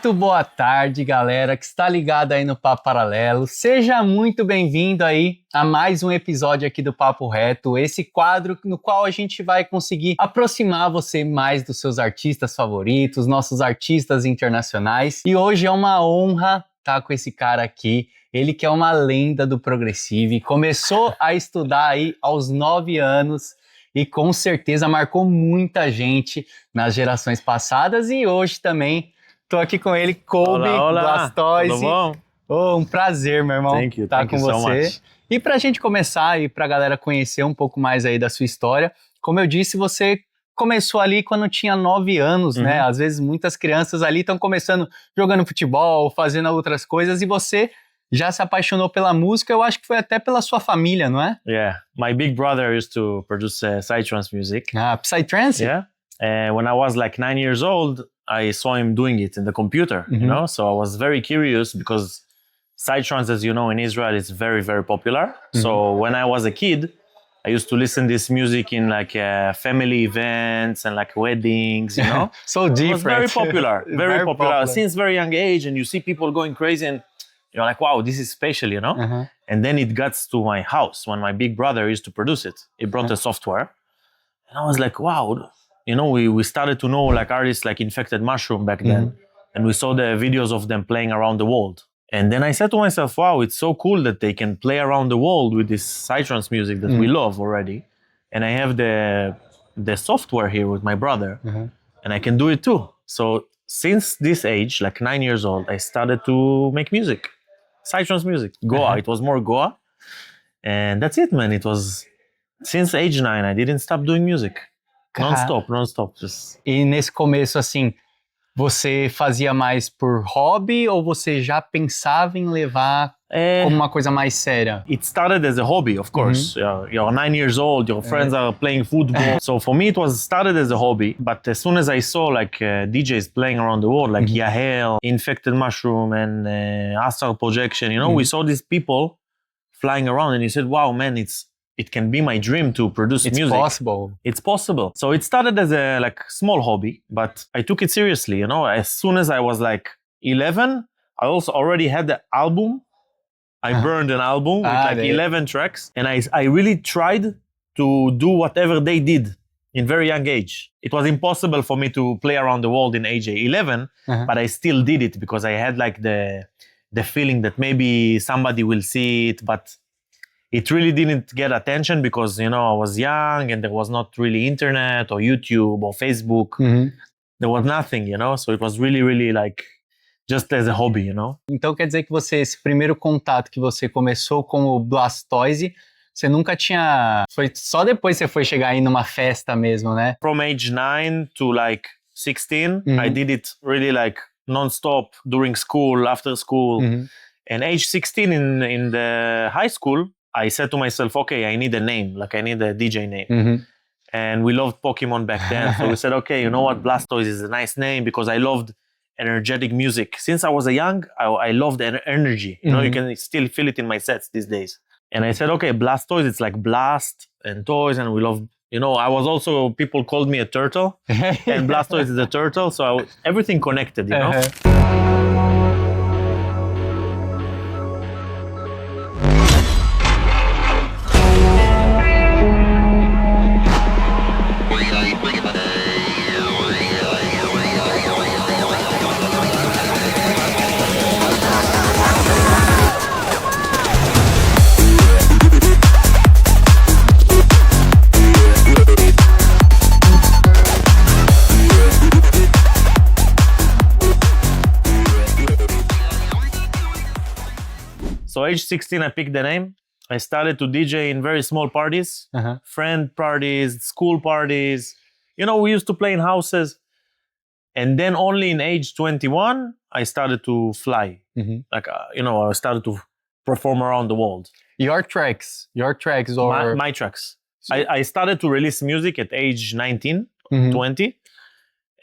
Muito boa tarde, galera que está ligada aí no Papo Paralelo. Seja muito bem-vindo aí a mais um episódio aqui do Papo Retto, esse quadro no qual a gente vai conseguir aproximar você mais dos seus artistas favoritos, nossos artistas internacionais. E hoje é uma honra estar com esse cara aqui, ele que é uma lenda do progressive, começou a estudar aí aos 9 anos e com certeza marcou muita gente nas gerações passadas e hoje também. Tô aqui com ele, Kobe, BLASTOYZ. Tudo bom? Oh, um prazer, meu irmão, estar com você. So e pra gente começar e pra galera conhecer um pouco mais aí da sua história, como eu disse, você começou ali quando tinha 9 anos, né? Às vezes muitas crianças ali estão começando jogando futebol, fazendo outras coisas e você já se apaixonou pela música, eu acho que foi até pela sua família, não é? Yeah, my big brother used to produce psytrance music. Ah, psytrance? Yeah, when I was like 9 years old, I saw him doing it in the computer, you know? So I was very curious because psytrance, as you know, in Israel, is very, very popular. So when I was a kid, I used to listen this music in like family events and like weddings, you know? So different. It was very popular, very popular since very young age, and you see people going crazy and you're like, wow, this is special, you know? And then it got to my house when my big brother used to produce it. He brought the software. And I was like, wow, you know, we started to know like artists like Infected Mushroom back then. And we saw the videos of them playing around the world. And then I said to myself, wow, it's so cool that they can play around the world with this psytrance music that we love already. And I have the software here with my brother. And I can do it too. So since this age, like 9 years old, I started to make music. Psytrance music, Goa. It was more Goa. And that's it, man. It was since age 9, I didn't stop doing music. Non-stop. Just... E nesse começo, assim, você fazia mais por hobby ou você já pensava em levar como uma coisa mais séria? It started as a hobby, of course. You're 9 years old, your friends are playing football. So for me, it was started as a hobby. But as soon as I saw like DJs playing around the world, like Yahel, Infected Mushroom, and Astral Projection, you know, we saw these people flying around and you said, wow, man, it can be my dream to produce music. It's possible. So it started as a like small hobby, but I took it seriously, you know. As soon as I was like 11, I also already had the album. I burned an album with like 11 tracks, and I really tried to do whatever they did in very young age. It was impossible for me to play around the world in age 11, but I still did it because I had like the feeling that maybe somebody will see it, but it really didn't get attention because, you know, I was young and there was not really internet or YouTube or Facebook. There was nothing, you know, so it was really, really like just as a hobby, you know. Então quer dizer que você, esse primeiro contato que você começou com o BLASTOYZ, você nunca tinha... Foi só depois você foi chegar aí numa festa mesmo, né? From age 9 to like 16, I did it really like non-stop during school, after school. And age 16 in the high school, I said to myself, okay, I need a name, like I need a DJ name. And we loved Pokemon back then. So we said, okay, you know what? BLASTOYZ is a nice name because I loved energetic music. Since I was young, I loved energy. You know, you can still feel it in my sets these days. And I said, okay, BLASTOYZ, it's like blast and toys. And we love, you know, I was also, people called me a turtle. And BLASTOYZ is a turtle. So everything connected, you know? So age 16, I picked the name. I started to DJ in very small parties, friend parties, school parties. You know, we used to play in houses. And then only in age 21, I started to fly. Like, you know, I started to perform around the world. Your tracks or... My tracks. I started to release music at age 19, 20.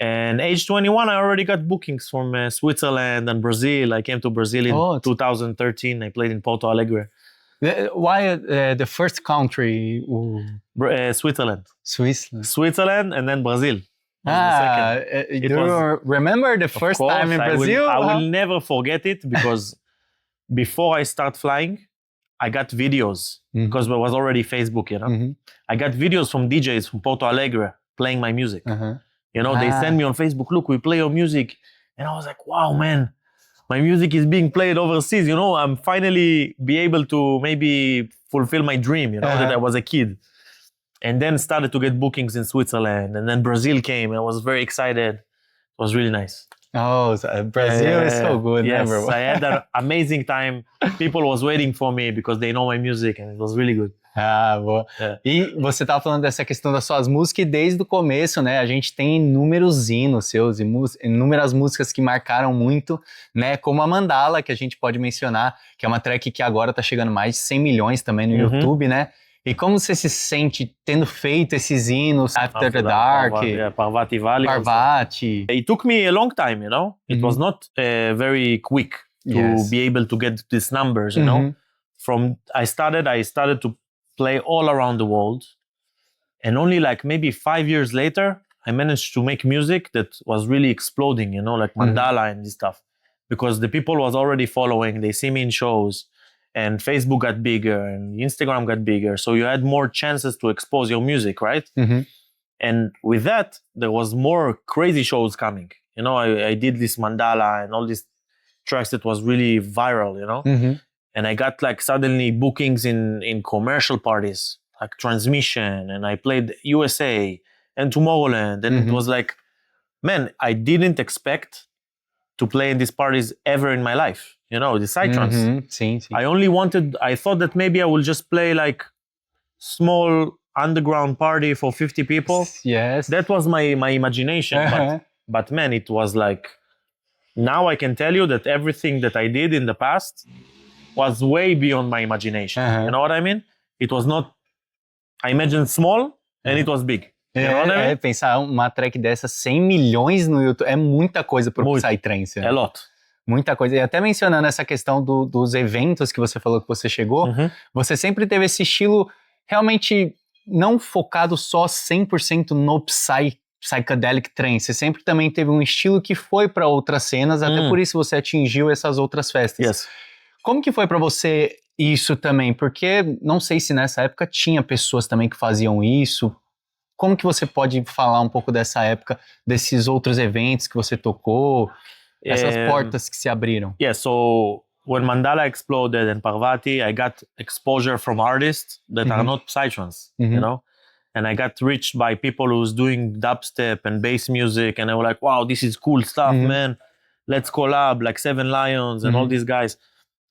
And age 21, I already got bookings from Switzerland and Brazil. I came to Brazil in 2013. I played in Porto Alegre. Why the first country? Switzerland. Switzerland. Switzerland and then Brazil. Do you remember the first time in Brazil? I will never forget it because before I start flying, I got videos because there was already Facebook, you know. I got videos from DJs from Porto Alegre playing my music. You know, they send me on Facebook, look, we play your music. And I was like, wow, man, my music is being played overseas. You know, I'm finally be able to maybe fulfill my dream, you know, that I was a kid. And then started to get bookings in Switzerland. And then Brazil came. I was very excited. It was really nice. Oh, so Brazil is so good. Yes, I had an amazing time. People was waiting for me because they know my music and it was really good. Boa. E você tá falando dessa questão das suas músicas e desde o começo, né? A gente tem inúmeros hinos seus e inúmeras músicas que marcaram muito, né? Como a Mandala, que a gente pode mencionar, que é uma track que agora tá chegando mais de 100 milhões também no YouTube, né? E como você se sente tendo feito esses hinos, After the Dark, Parvati Valley. Parvati. It took me a long time, you know? It was not very quick to be able to get these numbers, you know? I started to play all around the world. And only like maybe 5 years later, I managed to make music that was really exploding, you know, like Mandala and this stuff. Because the people was already following, they see me in shows. And Facebook got bigger and Instagram got bigger. So you had more chances to expose your music, right? And with that, there was more crazy shows coming. You know, I did this Mandala and all these tracks that was really viral, you know? And I got like suddenly bookings in commercial parties, like Transmission. And I played USA and Tomorrowland. And it was like, man, I didn't expect to play in these parties ever in my life. You know, the psytrance. Sim. I thought that maybe I will just play like small underground party for 50 people. Yes. That was my imagination. But man, it was like, now I can tell you that everything that I did in the past was way beyond my imagination. You know what I mean? It was not, I imagined small and it was big. You know what I mean? Pensar uma track dessa 100 milhões no YouTube é muita coisa pro Psytrance. A lot. Muita coisa. E até mencionando essa questão dos eventos que você falou que você chegou, você sempre teve esse estilo realmente não focado só 100% no psychedelic trance. Você sempre também teve um estilo que foi para outras cenas, até por isso você atingiu essas outras festas. Yes. Como que foi para você isso também? Porque não sei se nessa época tinha pessoas também que faziam isso. Como que você pode falar um pouco dessa época, desses outros eventos que você tocou? Essas portas que se abriram. Yeah, so when Mandala exploded and Parvati, I got exposure from artists that are not psytrance, you know? And I got reached by people who's doing dubstep and bass music, and they were like, wow, this is cool stuff, man. Let's collab, like Seven Lions and all these guys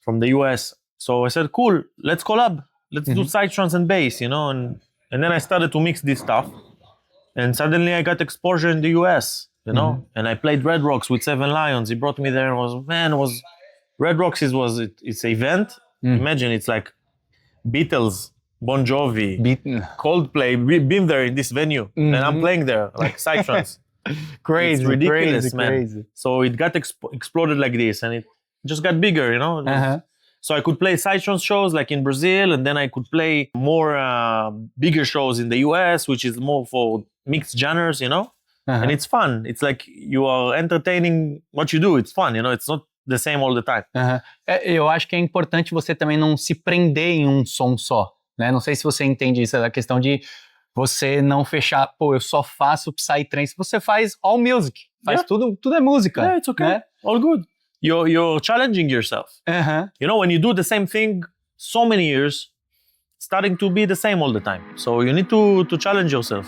from the US. So I said, cool, let's collab. Let's do psytrance and bass, you know? And then I started to mix this stuff. And suddenly I got exposure in the US. You know, and I played Red Rocks with Seven Lions. He brought me there and Red Rocks it's an event. Imagine it's like Beatles, Bon Jovi, Coldplay, been there in this venue. And I'm playing there, like psytrance. Crazy, it's ridiculous, crazy, man. Crazy. So it got exploded like this and it just got bigger, you know. So I could play psytrance shows like in Brazil, and then I could play more bigger shows in the US, which is more for mixed genres, you know. And it's fun. It's like you are entertaining what you do. It's fun, you know. It's not the same all the time. Eu acho que é importante você também não se prender em um som só, né? Não sei se você entende isso, a questão de você não fechar, pô, eu só faço psytrance. Você faz all music. Faz tudo é música. Yeah, it's okay. Né? All good. You're challenging yourself. You know, when you do the same thing so many years, it's starting to be the same all the time. So you need to challenge yourself.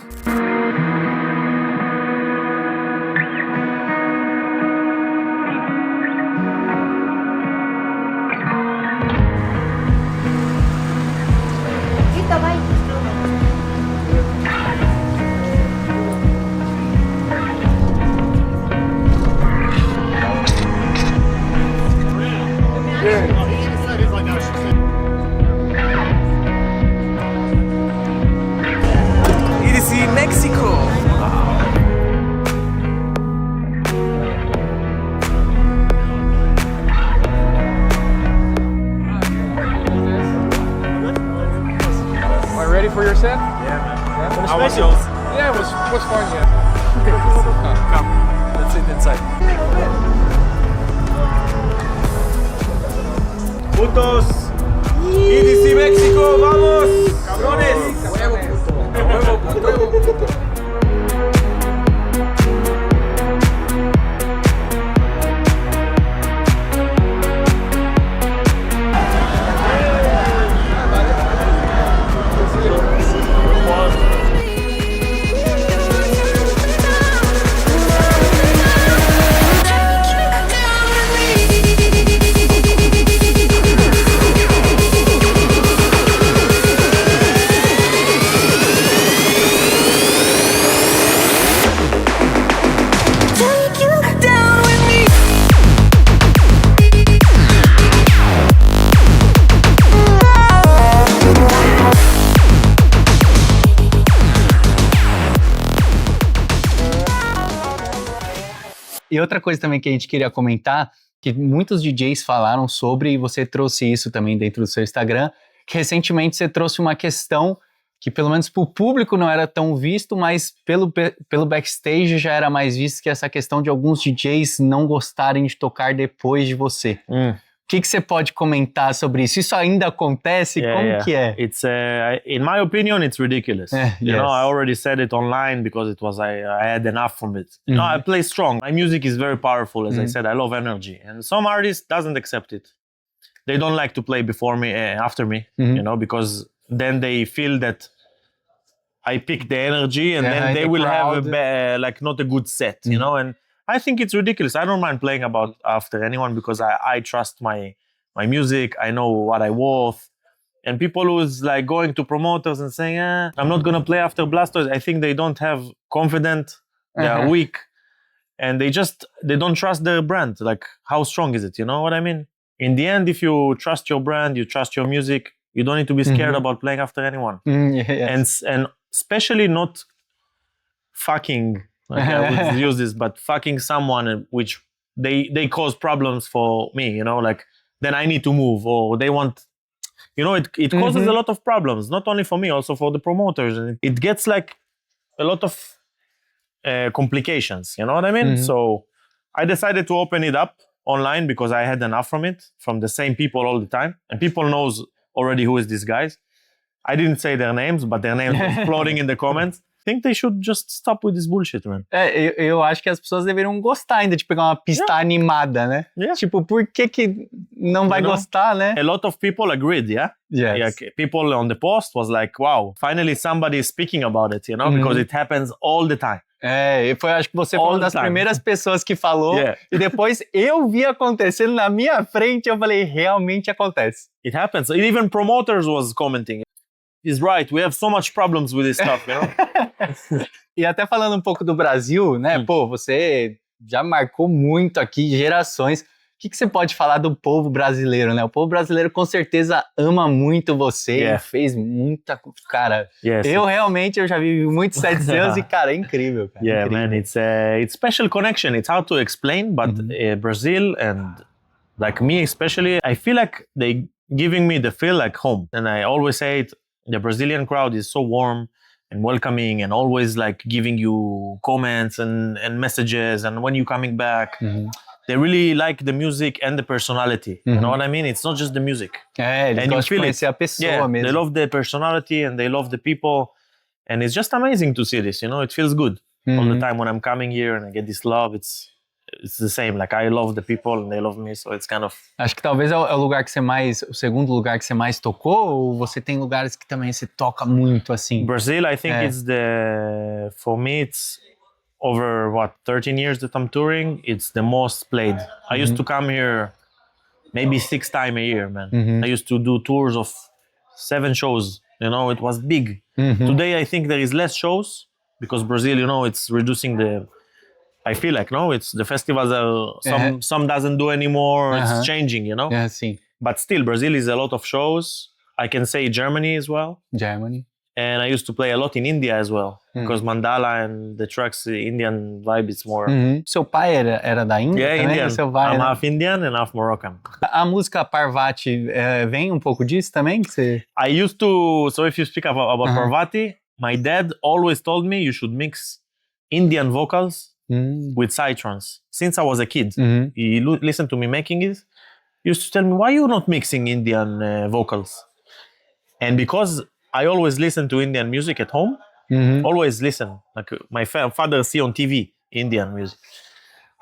For your set? Yeah, man. How was yours? Yeah, it was fun, yeah. Come, let's sit inside. Putos, EDC México, vamos, cabrones. Huevo, puto. E outra coisa também que a gente queria comentar, que muitos DJs falaram sobre, e você trouxe isso também dentro do seu Instagram, que recentemente você trouxe uma questão que pelo menos para o público não era tão visto, mas pelo backstage já era mais visto, que é essa questão de alguns DJs não gostarem de tocar depois de você. O que você pode comentar sobre isso? Isso ainda acontece? Como que é? It's in my opinion, it's ridiculous. You know, I already said it online because it was I had enough from it. You know, I play strong. My music is very powerful, as I said. I love energy, and some artists doesn't accept it. They don't like to play before me, after me. You know, because then they feel that I pick the energy, and then they will have like not a good set. You know, and I think it's ridiculous. I don't mind playing after anyone because I trust my music. I know what I worth. And people who's like going to promoters and saying, I'm not gonna play after BLASTOYZ, I think they don't have confidence, they are weak, and they don't trust their brand. Like, how strong is it? You know what I mean? In the end, if you trust your brand, you trust your music, you don't need to be scared about playing after anyone. And especially not fucking. Like I would use this, but fucking someone which they cause problems for me, you know, like then I need to move, or they want, you know, it causes a lot of problems, not only for me, also for the promoters. And it gets like a lot of complications, you know what I mean? So I decided to open it up online because I had enough from it, from the same people all the time. And people knows already who is these guys. I didn't say their names, but their names were floating in the comments. I think they should just stop with this bullshit, man. Eu acho que as pessoas deveriam gostar ainda de pegar uma pista animada, né? Tipo, por que não vai gostar, né? A lot of people agreed, people on the post was like, wow, finally somebody is speaking about it, you know, because it happens all the time. Acho que você foi uma das primeiras pessoas que falou, e depois eu vi acontecendo na minha frente, eu falei, realmente acontece. It happens. Even promoters was commenting. He's right, we have so much problems with this stuff, you know? E até falando um pouco do Brasil, né? Pô, você já marcou muito aqui, gerações. O que você pode falar do povo brasileiro, né? O povo brasileiro com certeza ama muito você, fez muita... Cara, eu já vi muitos sets seus e, cara, é incrível, cara. Incrível. Man, it's special connection. It's hard to explain, but Brazil and like me especially, I feel like they giving me the feel like home. And I always say it, the Brazilian crowd is so warm and welcoming and always like giving you comments and messages, and when you're coming back, they really like the music and the personality. You know what I mean? It's not just the music. Eles gostam de conhecer a pessoa mesmo. They love the personality and they love the people, and it's just amazing to see this, you know? It feels good all the time when I'm coming here and I get this love. It's the same, like I love the people and they love me, so it's kind of... Acho que talvez é o lugar que você mais, o segundo lugar que você mais tocou, ou você tem lugares que também você toca muito assim? Brazil, I think it's for me it's over 13 years that I'm touring, it's the most played. I used to come here maybe 6 times a year, man. I used to do tours of 7 shows, you know, it was big. Today I think there is less shows because Brazil, you know, it's reducing I feel like, no, it's the festivals are, some doesn't do anymore, it's changing, you know? But still, Brazil is a lot of shows. I can say Germany as well. Germany. And I used to play a lot in India as well, because Mandala and the tracks, the Indian vibe is more... Seu pai era da Índia também? Indian. Seu pai, I'm half Indian and half Moroccan. A música Parvati vem um pouco disso também? I used to... So if you speak about Parvati, my dad always told me you should mix Indian vocals with psytrance since I was a kid. He listened to me making it. He used to tell me, why are you not mixing Indian vocals? And because I always listen to Indian music at home, always listen. Like my father see on TV Indian music.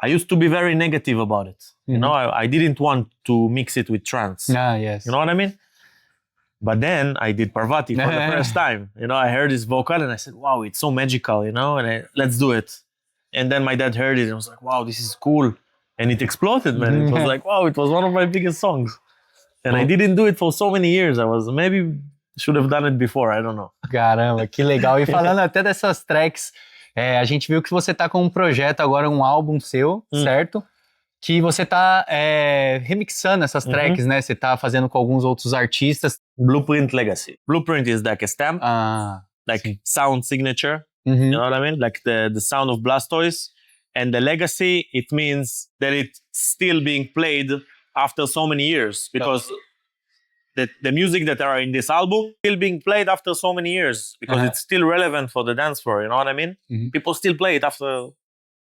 I used to be very negative about it. You know, I didn't want to mix it with trance. Yes. You know what I mean? But then I did Parvati for the first time. You know, I heard his vocal and I said, wow, it's so magical, you know, and let's do it. And then my dad heard it and was like, wow, this is cool. And it exploded, man. It was like, wow, it was one of my biggest songs. And I didn't do it for so many years. Maybe should have done it before, I don't know. Caramba, que legal. E falando até dessas tracks, a gente viu que você tá com um projeto agora, um álbum seu, certo? Que você tá remixando essas tracks, né? Você tá fazendo com alguns outros artistas. Blueprint Legacy. Blueprint is like a stamp, like sound signature. You know what I mean? Like the sound of BLASTOYZ. And the legacy, it means that it's still being played after so many years. Because the music that are in this album still being played after so many years. Because it's still relevant for the dance floor, you know what I mean? People still play it after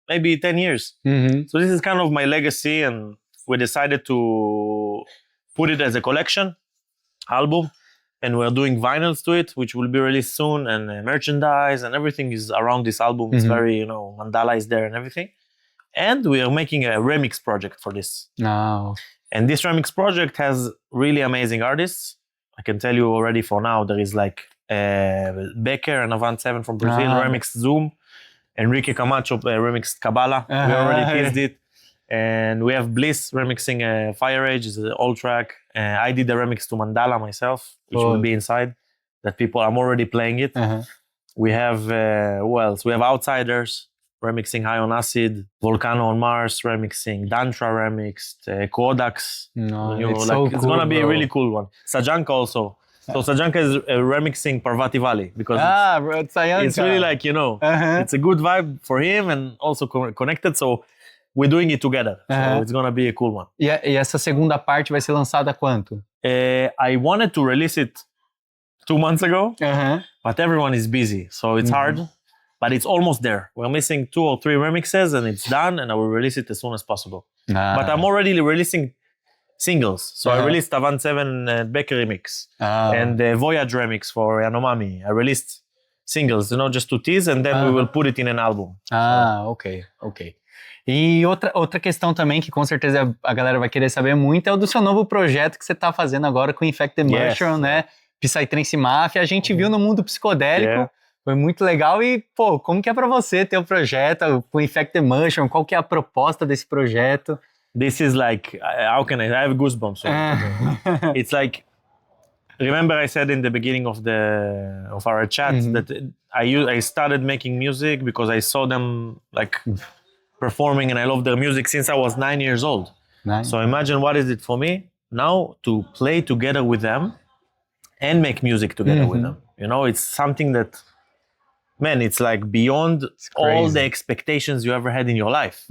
maybe 10 years. So this is kind of my legacy, and we decided to put it as a collection album, and we're doing vinyls to it, which will be released soon, and merchandise and everything is around this album. It's very, mandala is there and everything. And we are making a remix project for this. And this remix project has really amazing artists. I can tell you already for now, there is like Becker and Avant 7 from Brazil, remixed Zoom. Enrique Camacho remixed Kabbalah. We already teased it. And we have Bliss remixing Fire Age, is an old track. I did the remix to Mandala myself, which will be inside. I'm already playing it. We have, who else? We have Outsiders remixing High on Acid, Volcano on Mars remixing, Dantra remixed, Kodaks. It's gonna be a really cool one. Sajanka also. So Sajanka is remixing Parvati Valley because it's really like, it's a good vibe for him and also connected. So we're doing it together. So it's gonna be a cool one. E essa segunda parte vai ser lançada quanto? I wanted to release it 2 months ago, but everyone is busy. So it's hard, but it's almost there. We're missing 2 or 3 remixes and it's done, and I will release it as soon as possible. But I'm already releasing singles. So I released Avant 7 Becker remix and the Voyage remix for Yanomami. I released singles, just to tease, and then we will put it in an album. Ok. E outra questão também que com certeza a galera vai querer saber muito é o do seu novo projeto que você tá fazendo agora com Infected Mushroom, né? Psytrance Mafia. A gente viu no mundo psicodélico. Foi muito legal. E, como que é pra você ter o projeto com Infected Mushroom? Qual que é a proposta desse projeto? This is like, how can I have goosebumps? It's like, remember I said in the beginning of our chat that I started making music because I saw them like performing and I love their music since I was 9 years old. So imagine what is it for me now to play together with them and make music together with them. It's something that, man, it's like beyond all the expectations you ever had in your life.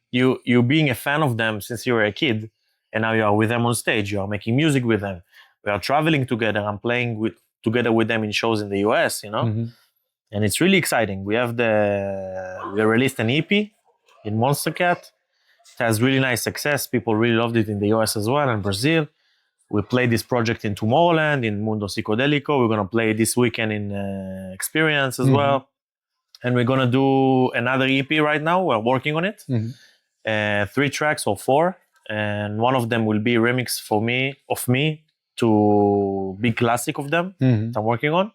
You being a fan of them since you were a kid, and now you are with them on stage, you are making music with them. We are traveling together, I'm playing together with them in shows in the US, and it's really exciting. We released an EP in Monster Cat. It has really nice success. People really loved it in the US as well, and Brazil. We played this project in Tomorrowland, in Mundo Psicodélico. We're gonna play this weekend in Experience as well. And we're gonna do another EP right now. We're working on it. 3 tracks or 4, and one of them will be a remix of me to big classic of them that I'm working on,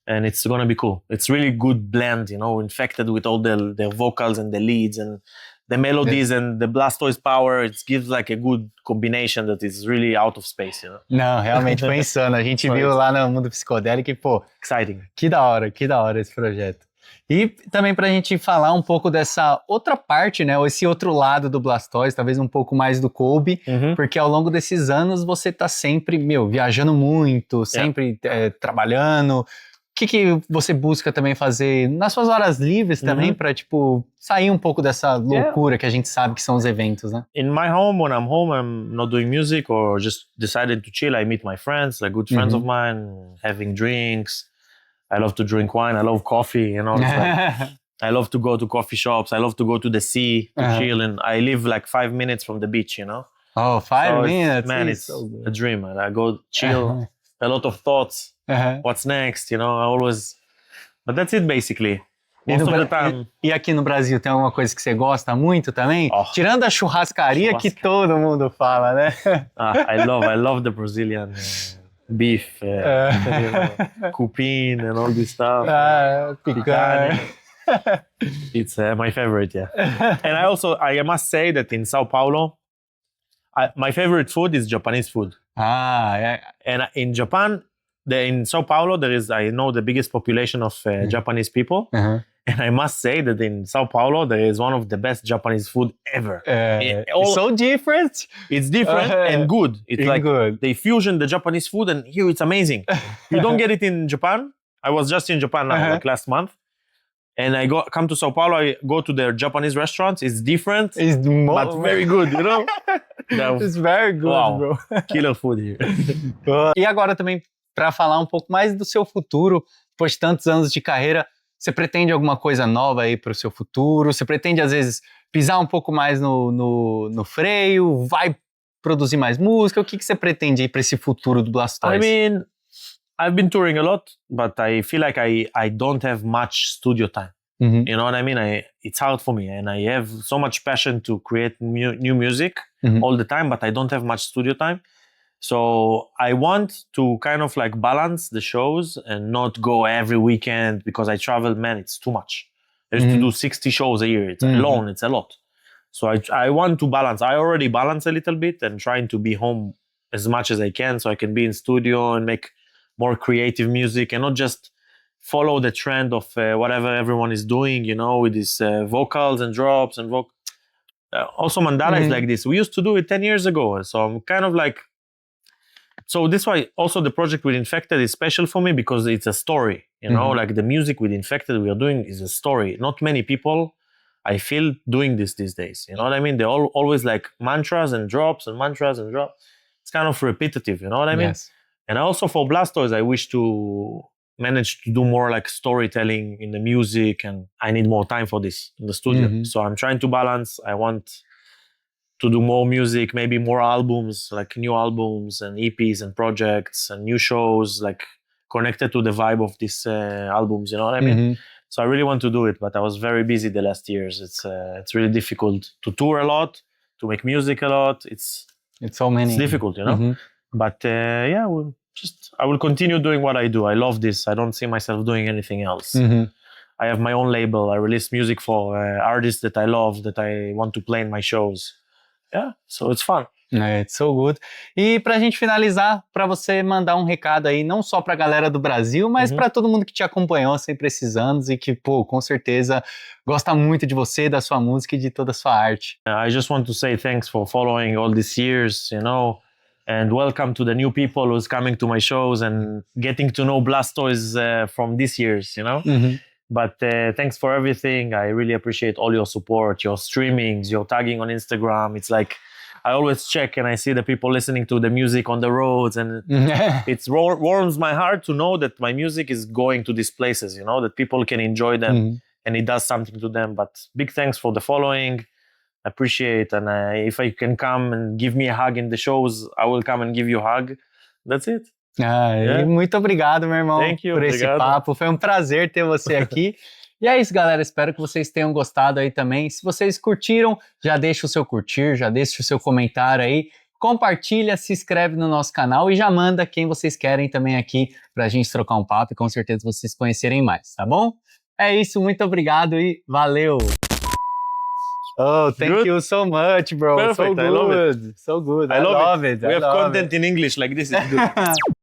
and it's gonna be cool. It's really good blend, infected with all the vocals and the leads and the melodies and the BLASTOYZ power. It gives like a good combination that is really out of space, Não, realmente foi insano. A gente viu lá no Mundo Psicodélico e, exciting. Que da hora esse projeto. E também pra gente falar um pouco dessa outra parte, né? Ou esse outro lado do BLASTOYZ, talvez um pouco mais do Kobe, porque ao longo desses anos você tá sempre, viajando muito, sempre trabalhando. O que você busca também fazer nas suas horas livres também pra, sair um pouco dessa loucura que a gente sabe que são os eventos, né? In my home, when I'm home, I'm not doing music or just decided to chill. I meet my friends, like good friends of mine, having drinks. I love to drink wine. I love coffee, It's like, I love to go to coffee shops. I love to go to the sea to chill. And I live like 5 minutes from the beach, you know? Oh, 5 minutes? Man, it's so a dream. And I go chill, a lot of thoughts. What's next, you know? I always... But that's it, basically. Most of the time. E aqui no Brasil, tem alguma coisa que você gosta muito também? Tirando a churrascaria que todo mundo fala, né? I love the Brazilian beef, cupim and all this stuff. Picanha. It's my favorite, yeah. And I must say that in Sao Paulo, my favorite food is Japanese food. Yeah. And in Japan, in Sao Paulo, I know the biggest population of Japanese people. And I must say that in Sao Paulo, there is one of the best Japanese food ever. It's so different. It's different and good. It's like good. They fusion the Japanese food, and here it's amazing. You don't get it in Japan. I was just in Japan now, like last month. And I come to Sao Paulo, I go to their Japanese restaurants. It's different, but very good, you know? It's very good, bro. Killer food here. E agora também, para falar um pouco mais do seu futuro, depois de tantos anos de carreira, você pretende alguma coisa nova aí para o seu futuro? Você pretende, às vezes, pisar um pouco mais no freio? Vai produzir mais música? O que você pretende aí para esse futuro do BLASTOYZ? I mean, I've been touring a lot, but I feel like I don't have much studio time. You know what I mean? It's hard for me, and I have so much passion to create new music all the time, but I don't have much studio time. So I want to kind of like balance the shows and not go every weekend because I travel, man, it's too much. I used to do 60 shows a year. It's alone, it's a lot. So I want to balance. I already balance a little bit and trying to be home as much as I can so I can be in studio and make more creative music and not just follow the trend of whatever everyone is doing, you know, with these vocals and drops and also Mandala is like this. We used to do it 10 years ago. So I'm kind of like, so this why also the project with Infected is special for me because it's a story, you know, like the music with Infected we are doing is a story. Not many people, I feel, doing this these days. You know what I mean? They're always like mantras and drops and mantras and drops. It's kind of repetitive, you know what I mean? Yes. And also for BLASTOYZ, I wish to manage to do more like storytelling in the music, and I need more time for this in the studio. So I'm trying to balance. I want to do more music, maybe more albums, like new albums and EPs and projects and new shows, like connected to the vibe of these albums, you know what I mean? So I really want to do it, but I was very busy the last years. It's really difficult to tour a lot, to make music a lot. It's so many. It's difficult, you know? But yeah, I will continue doing what I do. I love this. I don't see myself doing anything else. I have my own label. I release music for artists that I love, that I want to play in my shows. Yeah, so it's fun. It's so good. E pra gente finalizar, pra você mandar um recado aí, não só pra galera do Brasil, mas pra todo mundo que te acompanhou sempre esses anos e que, pô, com certeza gosta muito de você, da sua música e de toda a sua arte. I just want to say thanks for following all these years, you know, and welcome to the new people who's coming to my shows and getting to know BLASTOYZ from these years, you know. But thanks for everything. I really appreciate all your support, your streamings, your tagging on Instagram. It's like, I always check and I see the people listening to the music on the roads, and it warms my heart to know that my music is going to these places, you know, that people can enjoy them and it does something to them. But big thanks for the following. I appreciate, and if I can come and give me a hug in the shows, I will come and give you a hug. That's it. E muito obrigado, meu irmão, por esse papo. Foi um prazer ter você aqui. E é isso, galera. Espero que vocês tenham gostado aí também. Se vocês curtiram, já deixa o seu curtir, já deixa o seu comentário aí. Compartilha, se inscreve no nosso canal e já manda quem vocês querem também aqui pra gente trocar um papo e com certeza vocês conhecerem mais, tá bom? É isso, muito obrigado e valeu! Oh, thank you so much, bro. Perfect. So good. I love it. So good. I love it. it. We have content in English like this. Is good.